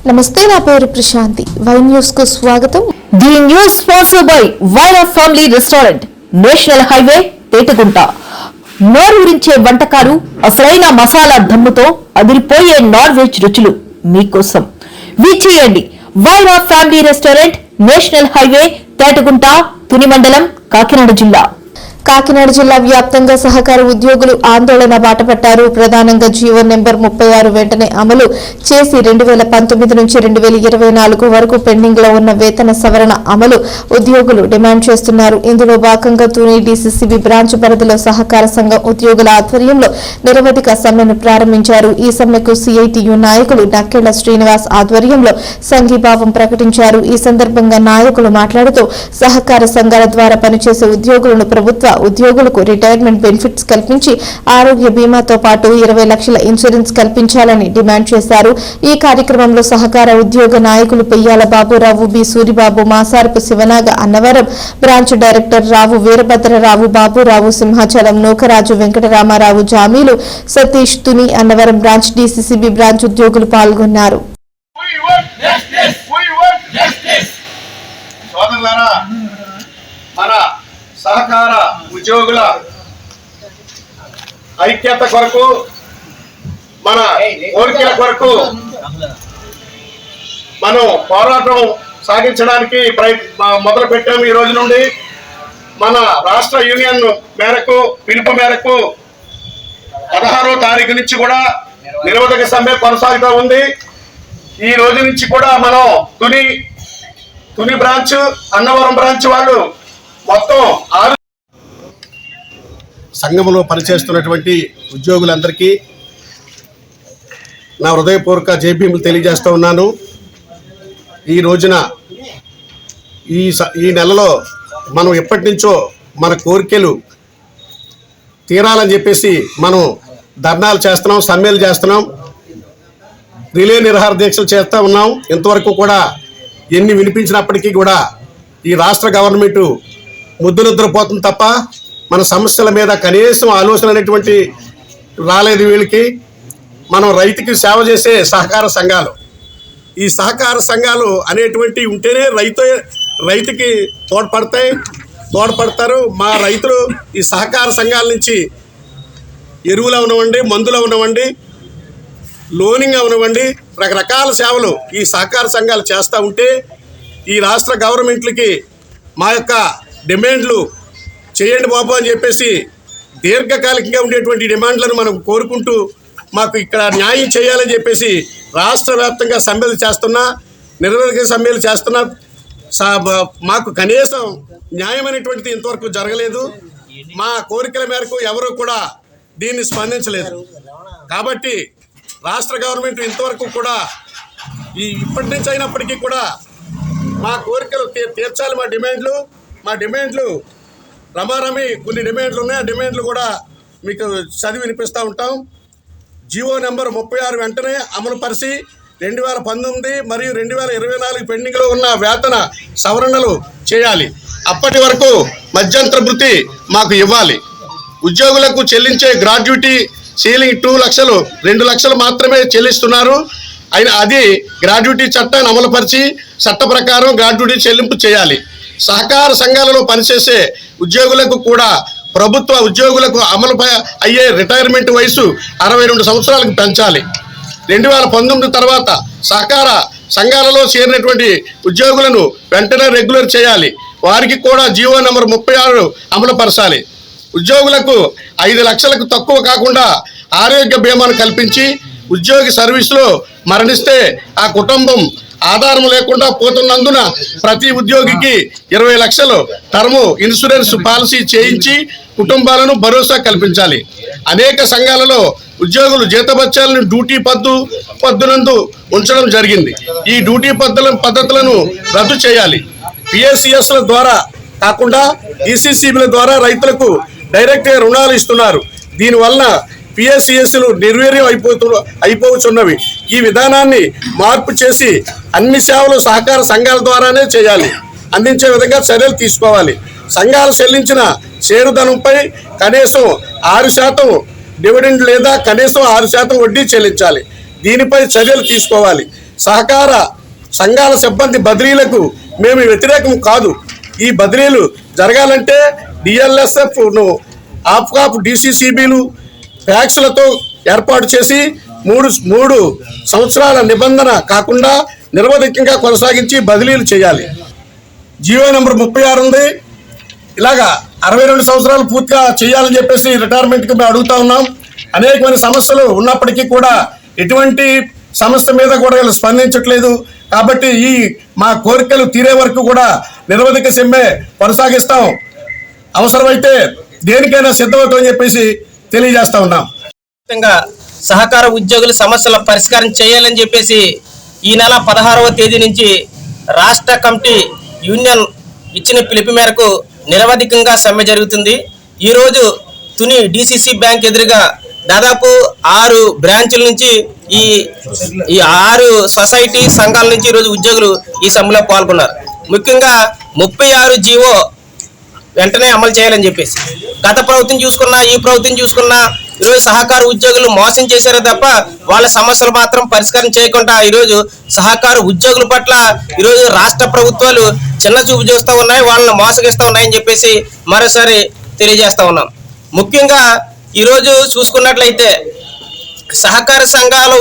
నమస్తే, నా పేరు ప్రశాంతి. వై న్యూస్ కు స్వాగతం. The news sponsored by Vaira family restaurant, national highway, Tetagunta. నోరూరించే వంటకాలు, అసలైన మసాలా దమ్ముతో అదిరిపోయే నాన్ వెజ్ రుచులు మీకోసం. విచ్చేయండి Vaira family restaurant, national highway, Tetagunta, Tuni మండలం, కాకినాడ జిల్లా. కాకినాడ జిల్లా వ్యాప్తంగా సహకార ఉద్యోగులు ఆందోళన బాటపట్టారు. ప్రధానంగా జీవో నెంబర్ 36 వెంటనే అమలు చేసి 2019 నుంచి 2024 వరకు పెండింగ్ లో ఉన్న వేతన సవరణ అమలు ఉద్యోగులు డిమాండ్ చేస్తున్నారు. ఇందులో భాగంగా తుని డీసీసీబీ బ్రాంచ్ పరిధిలో సహకార సంఘం ఉద్యోగుల ఆధ్వర్యంలో నిరవధిక సమ్మెను ప్రారంభించారు. ఈ సమ్మెకు సిఐటియు నాయకులు నక్కెళ్ల శ్రీనివాస్ ఆధ్వర్యంలో సంఘీభావం ప్రకటించారు. ఈ సందర్భంగా నాయకులు మాట్లాడుతూ సహకార సంఘాల ద్వారా పనిచేసే ఉద్యోగులను ప్రభుత్వ ఉద్యోగులకు రిటైర్మెంట్ బెనిఫిట్స్ కల్పించి ఆరోగ్య బీమాతో పాటు 20 లక్షల ఇన్సూరెన్స్ కల్పించాలని డిమాండ్ చేశారు. ఈ కార్యక్రమంలో సహకార ఉద్యోగ నాయకులు Peyyala Baburao, B Suribabu, Masarapu Sivanaga, Annavaram branch director Rao Veerabhadrarao, Baburao, Simhachalam, Nookaraju, Venkataramarao, Jamilu, Satish, Tuni, Annavaram branch DCCB branch ఉద్యోగులు పాల్గొన్నారు. సహకార ఉద్యోగుల ఐక్యత కొరకు, మన కోరికల కొరకు మనం పోరాటం సాగించడానికి మొదలు పెట్టాము. ఈ రోజు నుండి మన రాష్ట్ర యూనియన్ మేరకు పిలుపు మేరకు 16వ తారీఖు నుంచి కూడా నిరవధిక సమ్మె కొనసాగుతూ ఉంది. ఈ రోజు నుంచి కూడా మనం తుని బ్రాంచ్, అన్నవరం బ్రాంచ్ వాళ్ళు మొత్తం 6 సంఘంలో పనిచేస్తున్నటువంటి ఉద్యోగులందరికీ నా హృదయపూర్వక జైభీములు తెలియజేస్తూ ఉన్నాను. ఈ రోజున ఈ నెలలో మనం ఎప్పటి నుంచో మన కోరికలు తీరాలని చెప్పేసి మనం ధర్నాలు చేస్తున్నాం, సమ్మెలు చేస్తున్నాం, రిలే నిరాహార దీక్షలు చేస్తూ ఉన్నాం. ఇంతవరకు కూడా ఎన్ని వినిపించినప్పటికీ కూడా ఈ రాష్ట్ర గవర్నమెంటు ముద్దునిద్రపోతుంది తప్ప మన సమస్యల మీద కనీసం ఆలోచన అనేటువంటి రాలేదు వీళ్ళకి. మనం రైతుకి సేవ చేసే సహకార సంఘాలు, ఈ సహకార సంఘాలు అనేటువంటి ఉంటేనే రైతుకి తోడ్పడతారు. మా రైతులు ఈ సహకార సంఘాల నుంచి ఎరువులు అవనివ్వండి, మందులు అవనివ్వండి, లోనింగ్ అవనివ్వండి, రకరకాల సేవలు ఈ సహకార సంఘాలు చేస్తూ ఉంటే ఈ రాష్ట్ర గవర్నమెంట్లకి మా యొక్క డిమాండ్లు చేయండి బాబు అని చెప్పేసి దీర్ఘకాలికంగా ఉండేటువంటి డిమాండ్లను మనం కోరుకుంటూ మాకు ఇక్కడ న్యాయం చేయాలని చెప్పేసి రాష్ట్ర వ్యాప్తంగా సమ్మెలు చేస్తున్నా, నిరవధిక సమ్మెలు చేస్తున్నా. మాకు కనీసం న్యాయం అనేటువంటిది ఇంతవరకు జరగలేదు. మా కోరికల మేరకు ఎవరు కూడా దీన్ని స్పందించలేదు. కాబట్టి రాష్ట్ర గవర్నమెంట్ ఇంతవరకు కూడా ఇప్పటి నుంచి అయినప్పటికీ కూడా మా కోరికలు తీర్చాలి. మా డిమాండ్లు రమారమి కొన్ని డిమాండ్లు ఉన్నాయి. ఆ డిమాండ్లు కూడా మీకు చదివి వినిపిస్తూ ఉంటాం. జీవో నెంబర్ 36 వెంటనే అమలుపరిచి 2019 మరియు 2024 పెండింగ్లో ఉన్న వేతన సవరణలు చేయాలి. అప్పటి వరకు మధ్యంతర భృతి మాకు ఇవ్వాలి. ఉద్యోగులకు చెల్లించే గ్రాడ్యుటీ సీలింగ్ 2 లక్షలు 2 లక్షలు మాత్రమే చెల్లిస్తున్నారు. అయినా అది గ్రాడ్యుటీ చట్టాన్ని అమలుపరిచి చట్ట ప్రకారం గ్రాడ్యుటీ చెల్లింపు చేయాలి. సహకార సంఘాలలో పనిచేసే ఉద్యోగులకు కూడా ప్రభుత్వ ఉద్యోగులకు అమలు అయ్యే రిటైర్మెంట్ వయసు 62 సంవత్సరాలకు పెంచాలి. 2019 తర్వాత సహకార సంఘాలలో చేరినటువంటి ఉద్యోగులను వెంటనే రెగ్యులర్ చేయాలి. వారికి కూడా జీవో నెంబర్ 36 అమలుపరచాలి. ఉద్యోగులకు 5 లక్షలకు తక్కువ కాకుండా ఆరోగ్య బీమాను కల్పించి ఉద్యోగి సర్వీసులో మరణిస్తే ఆ కుటుంబం ఆధారం లేకుండా పోతున్నందున ప్రతి ఉద్యోగికి 20 లక్షలు టర్మ్ ఇన్సూరెన్స్ పాలసీ చేయించి కుటుంబాలను భరోసా కల్పించాలి. అనేక సంఘాలలో ఉద్యోగులు జీతభత్యాలను డ్యూటీ పద్దునందు ఉంచడం జరిగింది. ఈ డ్యూటీ పద్ధతులను రద్దు చేయాలి. పిఎస్సిఎస్ల ద్వారా కాకుండా ఈసీసీబీల ద్వారా రైతులకు డైరెక్ట్గా రుణాలు ఇస్తున్నారు. దీనివల్ల పిఎస్సిఎస్లు నిర్వీర్యం అయిపోతున్నవి. ఈ విధానాన్ని మార్పు చేసి అన్ని సేవలు సహకార సంఘాల ద్వారానే చేయాలి, అందించే విధంగా చర్యలు తీసుకోవాలి. సంఘాలు చెల్లించిన షేరుధనంపై కనీసం 6% డివిడెండ్ లేదా కనీసం 6% వడ్డీ చెల్లించాలి. దీనిపై చర్యలు తీసుకోవాలి. సహకార సంఘాల సిబ్బంది బదిలీలకు మేము వ్యతిరేకం కాదు. ఈ బదిలీలు జరగాలంటే డిఎల్ఎస్ఎఫ్ను ఆఫ్కాప్ డిసిసిబిలు ట్యాక్సులతో ఏర్పాటు చేసి మూడు సంవత్సరాల నిబంధన కాకుండా నిరవధికంగా కొనసాగించి బదిలీలు చేయాలి. జీవో నెంబర్ 36 ఉంది. ఇలాగా 62 సంవత్సరాలు పూర్తిగా చేయాలని చెప్పేసి రిటైర్మెంట్కి మేము అడుగుతా ఉన్నాం. అనేకమైన సమస్యలు ఉన్నప్పటికీ కూడా ఎటువంటి సమస్య మీద కూడా వీళ్ళు స్పందించట్లేదు. కాబట్టి ఈ మా కోరికలు తీరే వరకు కూడా నిరవధిక సమ్మె కొనసాగిస్తాం. అవసరమైతే దేనికైనా సిద్ధమవుతామని చెప్పేసి తెలియజేస్తా ఉన్నాం. సహకార ఉద్యోగుల సమస్యల పరిష్కారం చేయాలని చెప్పేసి ఈ నెల 16వ తేదీ నుంచి రాష్ట్ర కమిటీ యూనియన్ ఇచ్చిన పిలుపు మేరకు నిరవధికంగా సమ్మె జరుగుతుంది. ఈరోజు తుని డిసిసి బ్యాంక్ ఎదురుగా దాదాపు 6 బ్రాంచుల నుంచి ఈ 6 సొసైటీ సంఘాల నుంచి ఈరోజు ఉద్యోగులు ఈ సమ్మెలో పాల్గొన్నారు. ముఖ్యంగా 36 జీవో వెంటనే అమలు చేయాలని చెప్పేసి గత ప్రభుత్వం చూసుకున్నా ఈ ప్రభుత్వం చూసుకున్నా ఈరోజు సహకార ఉద్యోగులు మోసం చేశారే తప్ప వాళ్ళ సమస్యలు మాత్రం పరిష్కారం చేయకుండా ఈరోజు సహకార ఉద్యోగుల పట్ల ఈరోజు రాష్ట్ర ప్రభుత్వాలు చిన్న చూపు చూస్తూ ఉన్నాయి, వాళ్ళని మోసగిస్తూ ఉన్నాయని చెప్పేసి మరోసారి తెలియజేస్తా ఉన్నాం. ముఖ్యంగా ఈరోజు చూసుకున్నట్లయితే సహకార సంఘాలు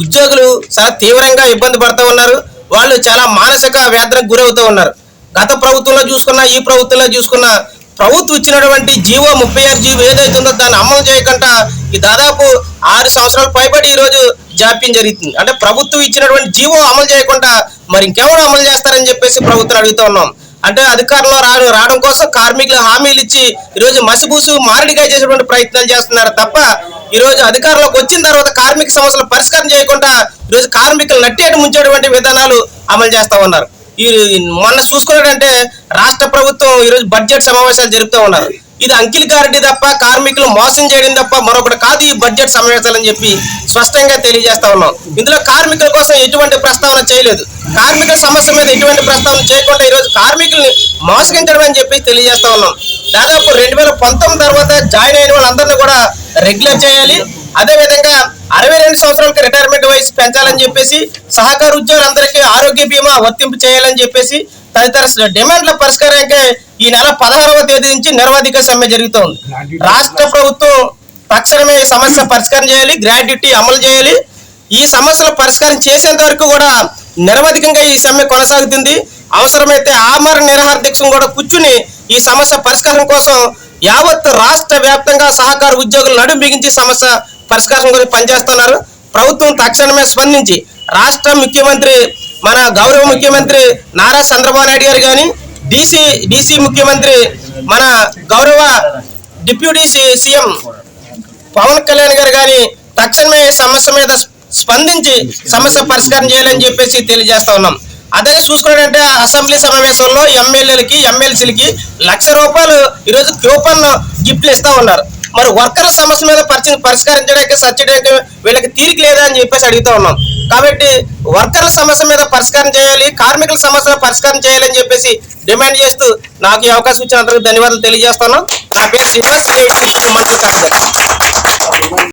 ఉద్యోగులు చాలా తీవ్రంగా ఇబ్బంది పడుతూ ఉన్నారు. వాళ్ళు చాలా మానసిక వేదనకు గురవుతూ ఉన్నారు. గత ప్రభుత్వంలో చూసుకున్నా ఈ ప్రభుత్వంలో చూసుకున్నా ప్రభుత్వం ఇచ్చినటువంటి జీవో 36 జీవో ఏదైతుందో దాన్ని అమలు చేయకుండా ఈ దాదాపు 6 సంవత్సరాలు పైబడి ఈరోజు జాప్యం జరుగుతుంది. అంటే ప్రభుత్వం ఇచ్చినటువంటి జీవో అమలు చేయకుండా మరి ఇంకెవరు అమలు చేస్తారని చెప్పేసి ప్రభుత్వం అడుగుతూ ఉన్నాం. అంటే అధికారంలో రావడం కోసం కార్మికులు హామీలు ఇచ్చి ఈరోజు మసిబూసు మారడిగా చేసేటువంటి ప్రయత్నాలు చేస్తున్నారు తప్ప ఈరోజు అధికారంలోకి వచ్చిన తర్వాత కార్మిక సమస్యలు పరిష్కారం చేయకుండా ఈరోజు కార్మికులు నట్టేటి ముంచేటువంటి విధానాలు అమలు చేస్తూ ఉన్నారు. మొన్న చూసుకున్నట్టంటే రాష్ట్ర ప్రభుత్వం ఈరోజు బడ్జెట్ సమావేశాలు జరుపుతూ ఉన్నారు. ఇది అంకిల్ గారెడ్డి తప్ప కార్మికులు మోసం చేయడం తప్ప మరొకటి కాదు ఈ బడ్జెట్ సమావేశాలు అని చెప్పి స్పష్టంగా తెలియజేస్తా ఉన్నాం. ఇందులో కార్మికుల కోసం ఎటువంటి ప్రస్తావన చేయలేదు. కార్మికుల సమస్య మీద ఎటువంటి ప్రస్తావన చేయకుండా ఈరోజు కార్మికుల్ని మోసగించడం అని చెప్పి తెలియజేస్తా ఉన్నాం. దాదాపు 2019 తర్వాత జాయిన్ అయిన వాళ్ళందరినీ కూడా రెగ్యులర్ చేయాలి. అదేవిధంగా 62 సంవత్సరాలకి రిటైర్మెంట్ వయసు పెంచాలని చెప్పేసి సహకార ఉద్యోగులందరికీ ఆరోగ్య బీమా వర్తింపు చేయాలని చెప్పేసి తదితర డిమాండ్ల పరిష్కారానికి ఈ నెల 16వ తేదీ నుంచి నిరవధిక సమ్మె జరుగుతోంది. రాష్ట్ర ప్రభుత్వం తక్షణమే ఈ సమస్య పరిష్కారం చేయాలి, గ్రాడ్యుటీ అమలు చేయాలి. ఈ సమస్యల పరిష్కారం చేసేంత వరకు కూడా నిరవధికంగా ఈ సమ్మె కొనసాగుతుంది. అవసరమైతే ఆమరణ నిరాహార దీక్షను కూడా కూర్చుని ఈ సమస్య పరిష్కారం కోసం యావత్ రాష్ట్ర వ్యాప్తంగా సహకార ఉద్యోగులు నడుం బిగించి సమస్య పరిష్కారం కోసం పనిచేస్తున్నారు. ప్రభుత్వం తక్షణమే స్పందించి రాష్ట్ర ముఖ్యమంత్రి మన గౌరవ ముఖ్యమంత్రి నారా చంద్రబాబు నాయుడు గారు కానీ డీసీ ముఖ్యమంత్రి మన గౌరవ డిప్యూటీ సీఎం పవన్ కళ్యాణ్ గారు కానీ తక్షణమే సమస్య మీద స్పందించి సమస్య పరిష్కారం చేయాలని చెప్పేసి తెలియజేస్తా ఉన్నాం. అదే చూసుకున్నట్టే అసెంబ్లీ సమావేశంలో ఎమ్మెల్యేలకి ఎమ్మెల్సీలకి ₹1,00,000 ఈరోజు కూపన్ గిఫ్ట్లు ఇస్తా ఉన్నారు. మరి వర్కర్ల సమస్య మీద పరిష్కరించడానికి సబ్సిడీ వీళ్ళకి తీరిక లేదా అని చెప్పేసి అడుగుతా ఉన్నాం. కాబట్టి వర్కర్ల సమస్య మీద పరిష్కారం చేయాలి, కార్మికుల సమస్యను పరిష్కారం చేయాలని చెప్పేసి డిమాండ్ చేస్తూ నాకు ఈ అవకాశం ఇచ్చినందుకు ధన్యవాదాలు తెలియజేస్తున్నాం. నా పేరు శ్రీనివాస్, మంత్రి కార్యదర్శి.